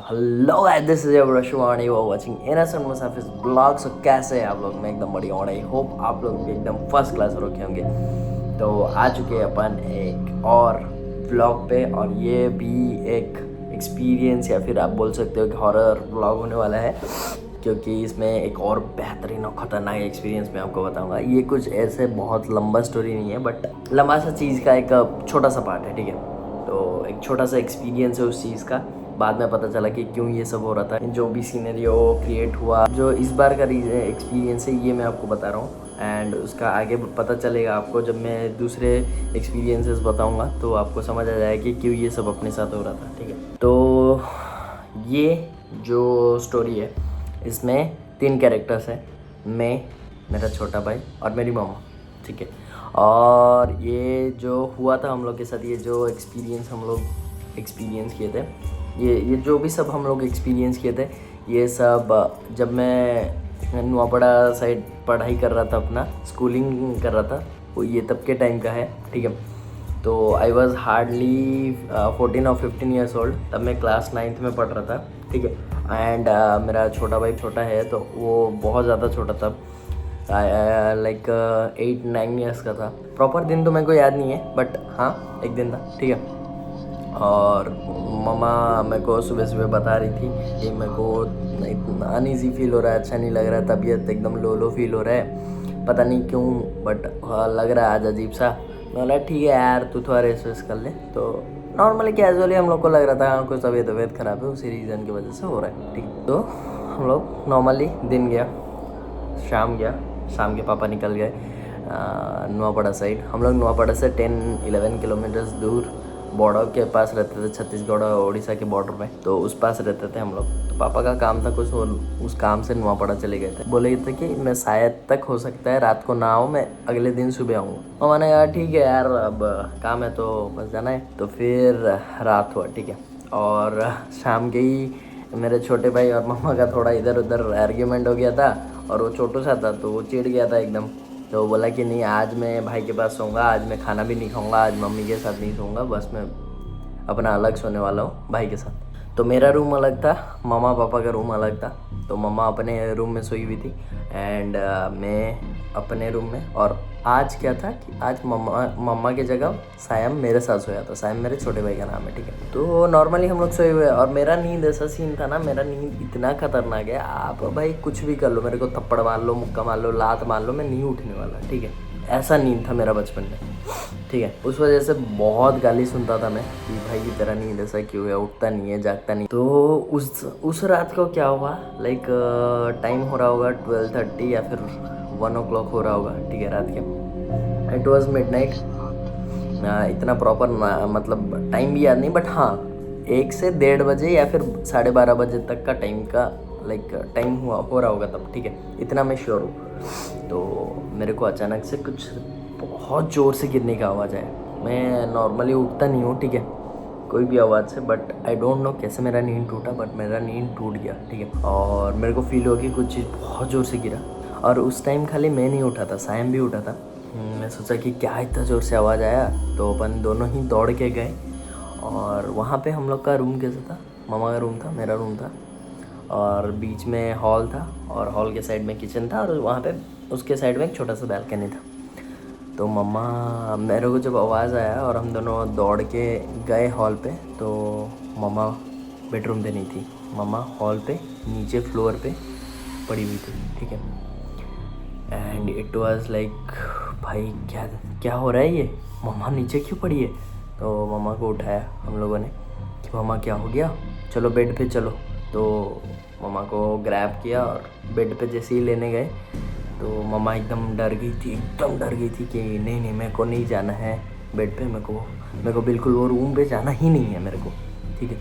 Hello guys, this is your Rashwani, you are watching Innocent Musafir blog. So कैसे हैं आप लोग? मैं एकदम बढ़िया हूँ। आई होप आप लोग भी एकदम फर्स्ट क्लास रखे होंगे। तो आ चुके हैं अपन एक और ब्लॉग पे, और ये भी एक एक्सपीरियंस या फिर आप बोल सकते हो कि हॉरर ब्लॉग होने वाला है, क्योंकि इसमें एक और बेहतरीन और ख़तरनाक एक्सपीरियंस मैं आपको बताऊंगा। ये कुछ ऐसे बहुत लंबा स्टोरी नहीं है, बट लंबा सा चीज़ का एक छोटा सा पार्ट है, ठीक है। तो एक छोटा सा एक्सपीरियंस है उस चीज़ का। बाद में पता चला कि क्यों ये सब हो रहा था, जो भी सीनरियो क्रिएट हुआ, जो इस बार का एक्सपीरियंस है, ये मैं आपको बता रहा हूँ। एंड उसका आगे पता चलेगा आपको जब मैं दूसरे एक्सपीरियंसेस बताऊँगा, तो आपको समझ आ जाएगा कि क्यों ये सब अपने साथ हो रहा था, ठीक है। तो ये जो स्टोरी है, इसमें 3 कैरेक्टर्स हैं। मैं, मेरा छोटा भाई और मेरी मामा, ठीक है। और ये जो हुआ था हम लोग के साथ, ये जो एक्सपीरियंस हम लोग एक्सपीरियंस किए थे, ये जो भी सब हम लोग एक्सपीरियंस किए थे, ये सब जब मैं नुआपड़ा साइड पढ़ाई कर रहा था, अपना स्कूलिंग कर रहा था, वो ये तब के टाइम का है, ठीक है। तो आई वॉज हार्डली 14 और 15 ईयर्स ओल्ड। तब मैं क्लास 9th में पढ़ रहा था, ठीक है। एंड मेरा छोटा भाई छोटा है, तो वो बहुत ज़्यादा छोटा था, लाइक 8-9 ईयर्स का था। प्रॉपर दिन तो मेरे को याद नहीं है, बट हाँ एक दिन था, ठीक है। और मम्मा मेरे को सुबह सुबह बता रही थी कि मेरे को इतना अनईज़ी फील हो रहा है, अच्छा नहीं लग रहा है, तबीयत एकदम लो फील हो रहा है, पता नहीं क्यों, बट लग रहा है आज अजीब सा। मैं बोला ठीक है यार, तू थोड़ा रेस्ट वेस्ट कर ले। तो नॉर्मली कैजुअली हम लोग को लग रहा था हाँ कुछ तबीयत ख़राब है, उसी रीज़न की वजह से हो रहा है, ठीक है। तो हम लोग नॉर्मली दिन गया, शाम गया, शाम के पापा निकल गए नुआपड़ा साइड। हम लोग नुआपड़ा से 10-11 किलोमीटर्स दूर बॉर्डर के पास रहते थे, छत्तीसगढ़ और उड़ीसा के बॉर्डर में, तो उस पास रहते थे हम लोग। तो पापा का काम था कुछ, और उस काम से नुआपड़ा चले गए थे। बोले थे कि मैं शायद तक हो सकता है रात को ना आऊँ, मैं अगले दिन सुबह आऊँगा। और मैंने कहा ठीक है यार, अब काम है तो बस जाना है। तो फिर रात हुआ, ठीक है। और शाम के ही मेरे छोटे भाई और मम्मा का थोड़ा इधर उधर आर्ग्यूमेंट हो गया था, और वो छोटू सा था तो वो चिढ़ गया था एकदम। तो बोला कि नहीं, आज मैं भाई के पास सोऊंगा, आज मैं खाना भी नहीं खाऊंगा, आज मम्मी के साथ नहीं सोऊंगा, बस मैं अपना अलग सोने वाला हूँ भाई के साथ। तो मेरा रूम अलग था, मम्मा पापा का रूम अलग था। तो मम्मा अपने रूम में सोई हुई थी, एंड मैं अपने रूम में। और आज क्या था कि आज मम्मा की जगह सायम मेरे साथ सोया था। सायम मेरे छोटे भाई का नाम है, ठीक है। तो नॉर्मली हम लोग सोए हुए, और मेरा नींद ऐसा सीन था ना, मेरा नींद इतना खतरनाक है, आप भाई कुछ भी कर लो, मेरे को थप्पड़ मार लो, मुक्का मार लो, लात मार लो, मैं नहीं उठने वाला, ठीक है। ऐसा नींद था मेरा बचपन में, ठीक है। उस वजह से बहुत गाली सुनता था मैं कि भाई की तरह नींद ऐसा क्यों है, उठता नहीं है, जागता नहीं। तो उस रात को क्या हुआ, लाइक टाइम हो रहा होगा 12:30 या फिर 1 o'clock हो रहा होगा, ठीक है, रात के। It was midnight. इतना प्रॉपर मतलब टाइम भी याद नहीं, बट हाँ 1 से 1:30 बजे या फिर 12:30 बजे तक का टाइम का, लाइक टाइम हो रहा होगा तब, ठीक है, इतना मैं श्योर हूँ। तो मेरे को अचानक से कुछ बहुत ज़ोर से गिरने का आवाज़ आया। मैं नॉर्मली उठता नहीं हूँ, ठीक है, कोई भी आवाज़ से, बट आई डोंट नो कैसे मेरा नींद टूटा, बट मेरा नींद टूट गया, ठीक है। और मेरे को फील हो कि कुछ चीज़ बहुत ज़ोर से गिरा। और उस टाइम खाली मैं नहीं उठा था, सायम भी उठा था। मैं सोचा कि क्या इतना ज़ोर से आवाज़ आया, तो अपन दोनों ही दौड़ के गए। और वहाँ पे हम लोग का रूम कैसा था, मामा का रूम था, मेरा रूम था, और बीच में हॉल था, और हॉल के साइड में किचन था, और वहाँ पे उसके साइड में एक छोटा सा बैल्कनी था। तो मम्मा, मेरे को जब आवाज़ आया और हम दोनों दौड़ के गए हॉल पे, तो मम्मा बेडरूम पे नहीं थी। मम्मा हॉल पे नीचे फ्लोर पे पड़ी हुई थी, ठीक है। एंड इट वाज लाइक भाई क्या क्या हो रहा है, ये मम्मा नीचे क्यों पड़ी है। तो मम्मा को उठाया हम लोगों ने कि मम्मा क्या हो गया, चलो बेड पे चलो। तो मम्मा को ग्रैब किया, और बेड पे जैसे ही लेने गए, तो मम्मा एकदम डर गई थी, एकदम डर गई थी कि नहीं नहीं मेरे को नहीं जाना है बेड पे, मेरे को बिल्कुल वो रूम पे जाना ही नहीं है मेरे को, ठीक है।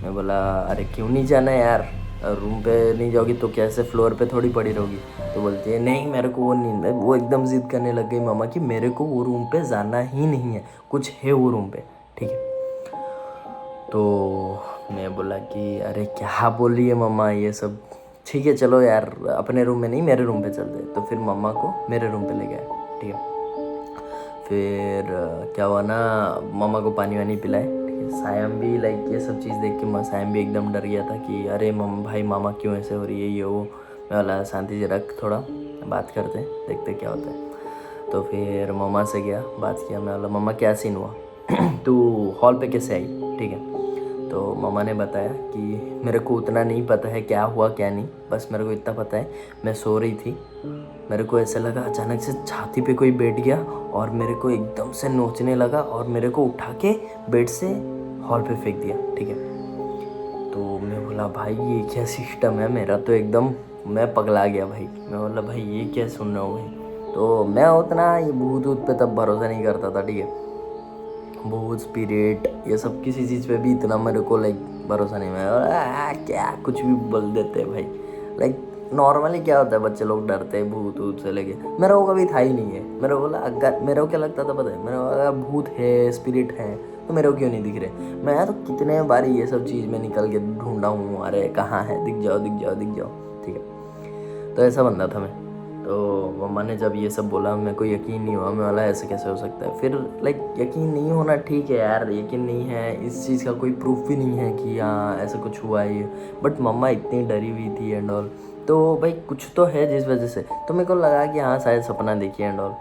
मैं बोला अरे क्यों नहीं जाना है यार, रूम पे नहीं जाओगी तो कैसे फ्लोर पे थोड़ी पड़ी रहोगी। तो बोलती है नहीं मेरे को वो नहीं, वो एकदम ज़िद करने लग गई मामा कि मेरे को वो रूम पे जाना ही नहीं है, कुछ है वो रूम पे, ठीक है। तो मैं बोला कि अरे क्या बोल रही है मम्मा ये सब, ठीक है चलो यार अपने रूम में नहीं मेरे रूम पे चलते। तो फिर मम्मा को मेरे रूम पे ले गए, ठीक है। फिर क्या हुआ ना, मम्मा को पानी वानी पिलाए, ठीक सायम भी लाइक ये सब चीज़ देख के सायम भी एकदम डर गया था कि अरे भाई मामा क्यों ऐसे हो रही है ये वो। मैं बोला शांति से रख, थोड़ा बात करते हैं, देखते क्या होता है। तो फिर मामा से गया, बात किया। मैं बोला मम्मा क्या सीन हुआ तू हॉल पे कैसे आई, ठीक है। तो मामा ने बताया कि मेरे को उतना नहीं पता है क्या हुआ क्या नहीं, बस मेरे को इतना पता है मैं सो रही थी, मेरे को ऐसा लगा अचानक से छाती पे कोई बैठ गया और मेरे को एकदम से नोचने लगा और मेरे को उठा के बेड से हॉल पे फेंक दिया, ठीक है। तो मैं बोला भाई ये क्या सिस्टम है, मेरा तो एकदम मैं पगला गया भाई। मैं बोला भाई ये क्या सुन रहा हूँ भाई। तो मैं उतना ये भूत ऊत पे तब भरोसा नहीं करता था, ठीक है। भूत स्पिरिट ये सब किसी चीज़ पे भी इतना मेरे को लाइक भरोसा नहीं। मैं क्या कुछ भी बोल देते हैं भाई। लाइक नॉर्मली क्या होता है, बच्चे लोग डरते हैं भूत ऊत से लेके, मेरा वो कभी था ही नहीं है। मेरे बोला अगर मेरे को क्या लगता था पता है, मेरे अगर भूत है स्पिरिट है तो मेरे को क्यों नहीं दिख रहे। मैं तो कितने बार ये सब चीज़ में निकल के ढूंढा हूँ, अरे कहाँ है, दिख जाओ दिख जाओ दिख जाओ, ठीक है। तो ऐसा बंदा था मैं। तो मम्मा ने जब ये सब बोला मेरे को यकीन नहीं हुआ। मैं बोला ऐसे कैसे हो सकता है। फिर लाइक यकीन नहीं होना ठीक है यार, यकीन नहीं है, इस चीज़ का कोई प्रूफ भी नहीं है कि हाँ ऐसा कुछ हुआ है। बट मम्मा इतनी डरी हुई थी एंड ऑल, तो भाई कुछ तो है जिस वजह से। तो मेरे को लगा कि हाँ शायद सपना देखिए एंड ऑल।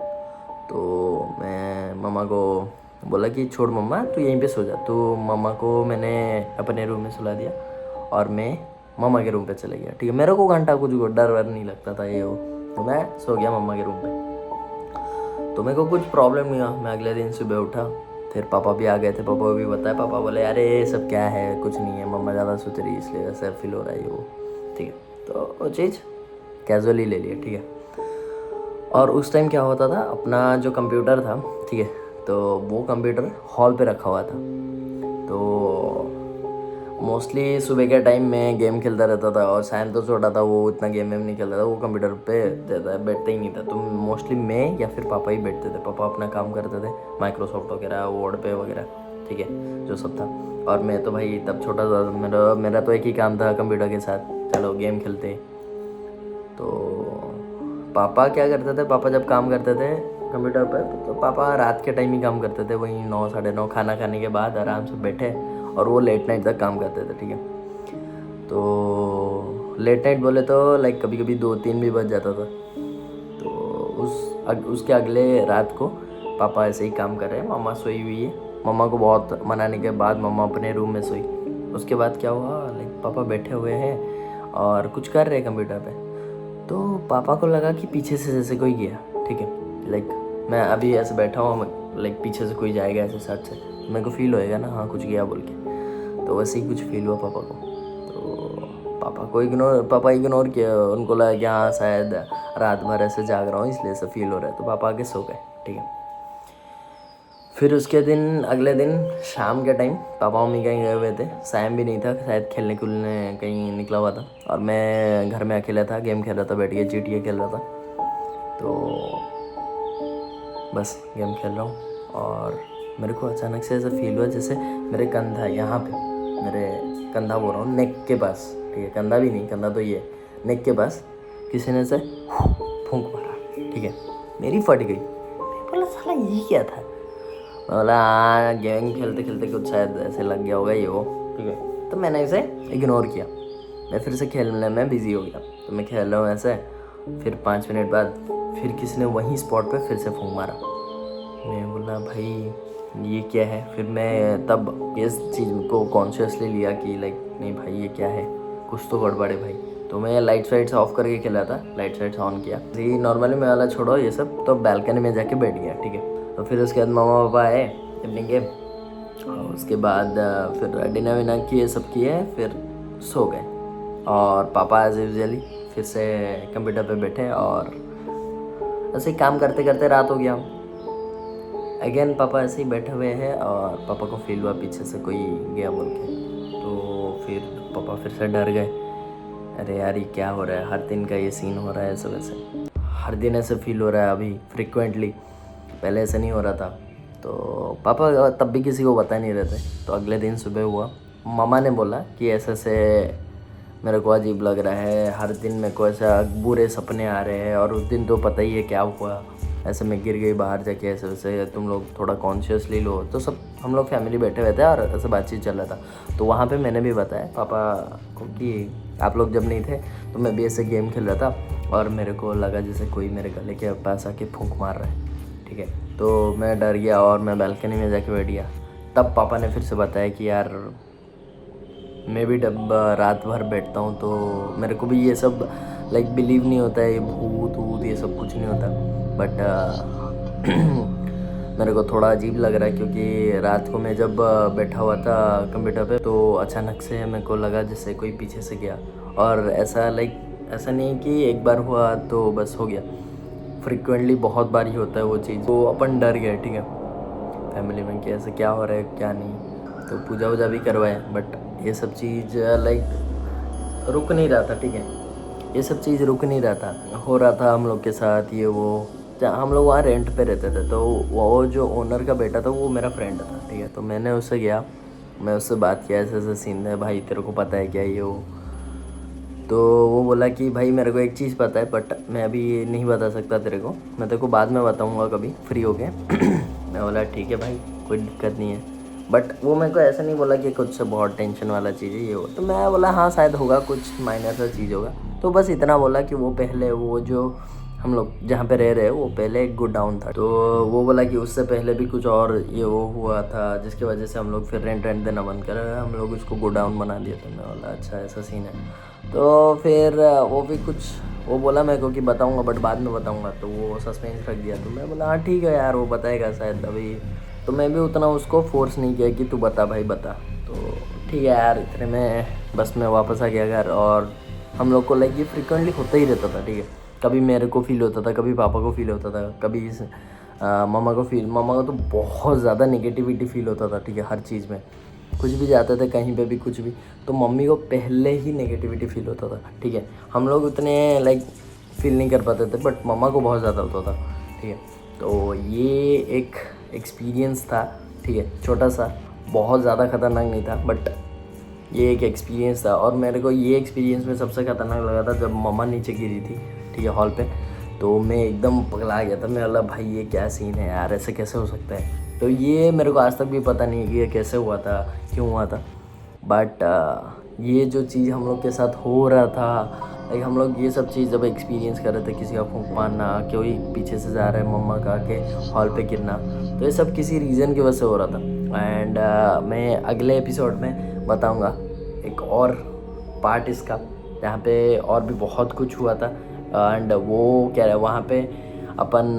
तो मैं मम्मा को बोला कि छोड़ मम्मा तू यहीं पे सो जा। तो मम्मा को मैंने अपने रूम में सुला दिया और मैं मम्मा के रूम पे चले गया, ठीक है। मेरे को घंटा कुछ डर वर नहीं लगता था ये वो। तो मैं सो गया मम्मा के रूम पे। तो मेरे को कुछ प्रॉब्लम नहीं हुआ। मैं अगले दिन सुबह उठा, फिर पापा भी आ गए थे, पापा को भी बताया। पापा बोले अरे ये सब क्या है, कुछ नहीं है, मम्मा ज़्यादा सोच रही है इसलिए ऐसा फील हो रहा है वो, ठीक है। तो वो चीज़ कैजुअली ले लिया, ठीक है। और उस टाइम क्या होता था, अपना जो कंप्यूटर था, ठीक है, तो वो कंप्यूटर हॉल पे रखा हुआ था। तो मोस्टली सुबह के टाइम में गेम खेलता रहता था और सायम तो छोटा था, वो इतना गेम वेम नहीं खेलता था, वो कंप्यूटर पे बैठता ही नहीं था। तो मोस्टली मैं या फिर पापा ही बैठते थे। पापा अपना काम करते थे माइक्रोसॉफ्ट वगैरह, वर्ड पे वगैरह, ठीक है, जो सब था। और मैं तो भाई तब छोटा था, मेरा तो एक ही काम था कंप्यूटर के साथ, चलो गेम खेलते। तो पापा क्या करते थे, पापा जब काम करते थे कंप्यूटर पर, तो पापा रात के टाइम ही काम करते थे, वहीं 9 साढ़े 9 खाना खाने के बाद आराम से बैठे और वो लेट नाइट तक काम करते थे, ठीक है। तो लेट नाइट बोले तो लाइक कभी कभी 2-3 भी बज जाता था। तो उसके अगले रात को पापा ऐसे ही काम कर रहे हैं, मम्मा सोई हुई है। मम्मा को बहुत मनाने के बाद मम्मा अपने रूम में सोई। उसके बाद क्या हुआ, लाइक पापा बैठे हुए हैं और कुछ कर रहे हैं कंप्यूटर पे। तो पापा को लगा कि पीछे से जैसे कोई गया, ठीक है। लाइक मैं अभी ऐसे बैठा हूँ, लाइक पीछे से कोई जाएगा ऐसे साइड से, मेरे को फील होएगा ना हाँ कुछ गया बोल के। तो वैसे ही कुछ फील हुआ पापा को। तो पापा इग्नोर किया, उनको लगा कि हाँ शायद रात भर ऐसे जाग रहा हूँ इसलिए ऐसा फील हो रहा है। तो पापा आके सो गए, ठीक है। फिर उसके दिन अगले दिन शाम के टाइम पापा मम्मी कहीं गए हुए थे, सायम भी नहीं था, शायद खेलने खुलने कहीं निकला हुआ था और मैं घर में अकेला था, गेम खेल रहा था, बैठ के GTA खेल रहा था। तो बस गेम खेल रहा हूँ और मेरे को अचानक से ऐसा फील हुआ जैसे मेरे कंधा यहाँ पे, मेरे कंधा बोल रहा हूँ, नेक के पास, ठीक है, कंधा भी नहीं, कंधा तो ये नेक के पास किसी ने से फूंक मारा, ठीक है। मेरी फट गई। बोला साला ये क्या था। बोला हाँ गेम खेलते खेलते कुछ शायद ऐसे लग गया होगा ये वो, ठीक है। तो मैंने इसे इग्नोर किया, मैं फिर से खेलने में बिजी हो गया। तो मैं खेल रहा हूँ ऐसे, फिर 5 मिनट बाद फिर किसी ने वहीं स्पॉट पे फिर से फूंक मारा। मैं बोला भाई ये क्या है। फिर मैं तब इस चीज़ को कॉन्शियसली लिया कि लाइक नहीं भाई ये क्या है, कुछ तो गड़बड़ है भाई। तो मैं लाइट वाइट्स ऑफ करके खेला था, लाइट वाइट्स ऑन किया जी नॉर्मली। मैं वाला छोड़ो ये सब, तो बालकनी में जाके बैठ गया, ठीक है। तो फिर उसके बाद मामा पापा आए इवनिंग के, और उसके बाद फिर डिनर विनर किए, सब किए, फिर सो गए। और पापा एज यूजुअली फिर से कंप्यूटर पे बैठे और ऐसे ही काम करते करते रात हो गया। अगेन पापा ऐसे ही बैठे हुए हैं और पापा को फील हुआ पीछे से कोई गया बोल के। तो फिर पापा फिर से डर गए, अरे यार ये क्या हो रहा है, हर दिन का ये सीन हो रहा है ऐसे वैसे, हर दिन ऐसे फील हो रहा है अभी फ्रिक्वेंटली, पहले ऐसे नहीं हो रहा था। तो पापा तब भी किसी को बता नहीं रहे थे। तो अगले दिन सुबह हुआ, मामा ने बोला कि ऐसे से मेरे को अजीब लग रहा है, हर दिन मेरे को ऐसा बुरे सपने आ रहे हैं। और उस दिन तो पता ही है क्या हुआ, ऐसे मैं गिर गई बाहर जाके ऐसे वैसे, तुम लोग थोड़ा कॉन्शियसली लो। तो सब हम लोग फैमिली बैठे हुए थे और ऐसे बातचीत चल रहा था। तो वहाँ पे मैंने भी बताया पापा को कि आप लोग जब नहीं थे तो मैं भी ऐसे गेम खेल रहा था और मेरे को लगा जैसे कोई मेरे गले के पास आके फूंक मार रहा है, ठीक है। तो मैं डर गया और मैं बालकनी में जाके बैठ गया। तब पापा ने फिर से बताया कि यार मैं भी जब रात भर बैठता हूँ तो मेरे को भी ये सब लाइक बिलीव नहीं होता है, भूत वूत ये सब कुछ नहीं होता, बट मेरे को थोड़ा अजीब लग रहा है क्योंकि रात को मैं जब बैठा हुआ था कंप्यूटर पे तो अचानक से मेरे को लगा जैसे कोई पीछे से गया। और ऐसा लाइक ऐसा नहीं कि एक बार हुआ तो बस हो गया, फ्रिक्वेंटली बहुत बार ही होता है वो चीज़। तो अपन डर गए, ठीक है, फैमिली में कि ऐसे क्या हो रहा है क्या नहीं। तो पूजा वूजा भी करवाए, बट ये सब चीज़ लाइक रुक नहीं रहा था, ठीक है, ये सब चीज़ रुक नहीं रहा था, हो रहा था हम लोग के साथ ये वो। हम लोग वहाँ रेंट पे रहते थे तो वो जो ओनर का बेटा था वो मेरा फ्रेंड था, ठीक है। तो मैंने उससे गया, मैं उससे बात किया, ऐसे ऐसे सीन है भाई, तेरे को पता है क्या ये वो। तो वो बोला कि भाई मेरे को एक चीज़ पता है बट मैं अभी नहीं बता सकता तेरे को, मैं तेरे को बाद में बताऊँगा कभी फ्री हो गए। मैं बोला ठीक है भाई, कोई दिक्कत नहीं है। बट वो मेरे को ऐसा नहीं बोला कि कुछ बहुत टेंशन वाला चीज़ है ये वो। तो मैं बोला हाँ शायद होगा, कुछ माइनर सा चीज़ होगा। तो बस इतना बोला कि वो पहले वो जो हम लोग जहाँ पे रह रहे वो पहले एक गोडाउन था। तो वो बोला कि उससे पहले भी कुछ और ये वो हुआ था जिसकी वजह से हम लोग फिर रेंट देना बंद कर, हम लोग उसको गोडाउन बना दिया था। मैं बोला अच्छा ऐसा सीन है। तो फिर वो भी कुछ वो बोला मेरे को कि बताऊंगा बट बाद में बताऊंगा, तो वो सस्पेंस रख दिया। तो मैं बोला हाँ ठीक है यार वो बताएगा शायद अभी। तो मैं भी उतना उसको फोर्स नहीं किया कि तू बता भाई बता। तो ठीक है यार, इतने में बस मैं वापस आ गया घर। और हम लोग को लाइक ये फ्रिक्वेंटली होता ही रहता था, ठीक है। कभी मेरे को फील होता था, कभी पापा को फील होता था, कभी मम्मा को तो बहुत ज़्यादा नेगेटिविटी फील होता था, ठीक है। हर चीज़ में कुछ भी जाते थे कहीं पे भी कुछ भी, तो मम्मी को पहले ही नेगेटिविटी फील होता था, ठीक है। हम लोग उतने लाइक फील नहीं कर पाते थे बट मम्मा को बहुत ज़्यादा होता था, ठीक है। तो ये एक एक्सपीरियंस था, ठीक है, छोटा सा, बहुत ज़्यादा ख़तरनाक नहीं था बट ये एक एक्सपीरियंस था। और मेरे को ये एक्सपीरियंस में सबसे ख़तरनाक लगा था जब मम्मा नीचे गिरी थी, ठीक है, हॉल पे। तो मैं एकदम पगला गया था, मैं बोला भाई ये क्या सीन है यार, ऐसे कैसे हो सकता है। तो ये मेरे को आज तक भी पता नहीं कि ये कैसे हुआ था, क्यों हुआ था, बट ये जो चीज़ हम लोग के साथ हो रहा था, लाइक हम लोग ये सब चीज़ जब एक्सपीरियंस कर रहे थे, किसी का फूंक मारना, कोई पीछे से जा रहा है, मम्मा का के हॉल पे गिरना, तो ये सब किसी रीज़न की वजह से हो रहा था। एंड मैं अगले एपिसोड में बताऊँगा एक और पार्ट इसका, जहाँ पे और भी बहुत कुछ हुआ था। एंड वो क्या है, वहाँ पे अपन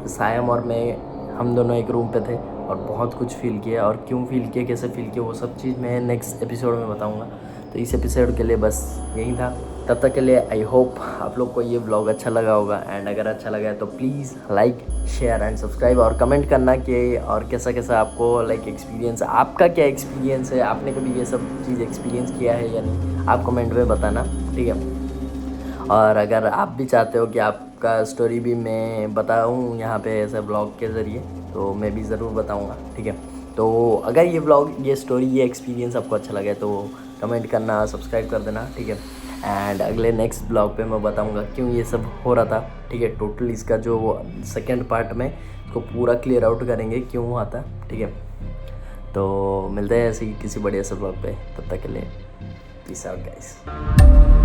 सायम और मैं हम दोनों एक रूम पे थे और बहुत कुछ फील किया, और क्यों फील किया, कैसे फील किया, वो सब चीज़ मैं नेक्स्ट एपिसोड में बताऊंगा। तो इस एपिसोड के लिए बस यही था। तब तक के लिए आई होप आप लोग को ये व्लॉग अच्छा लगा होगा। एंड अगर अच्छा लगा है तो please like share and subscribe, और कमेंट करना कि और कैसा कैसा आपको लाइक एक्सपीरियंस, आपका क्या एक्सपीरियंस है, आपने कभी ये सब चीज़ एक्सपीरियंस किया है या नहीं, आप कमेंट में बताना, ठीक है। और अगर आप भी चाहते हो कि आपका स्टोरी भी मैं बताऊं यहाँ पे ऐसे ब्लॉग के ज़रिए, तो मैं भी ज़रूर बताऊंगा, ठीक है। तो अगर ये ब्लॉग, ये स्टोरी, ये एक्सपीरियंस आपको अच्छा लगे तो कमेंट करना, सब्सक्राइब कर देना, ठीक है। एंड अगले नेक्स्ट ब्लॉग पे मैं बताऊंगा क्यों ये सब हो रहा था, ठीक है। टोटल इसका जो सेकेंड पार्ट में इसको पूरा क्लियर आउट करेंगे क्यों हुआ था, ठीक है। तो मिलते हैं ऐसे ही किसी बढ़िया से ब्लॉग पे, तब तक के लिए पीस आउट गाइस।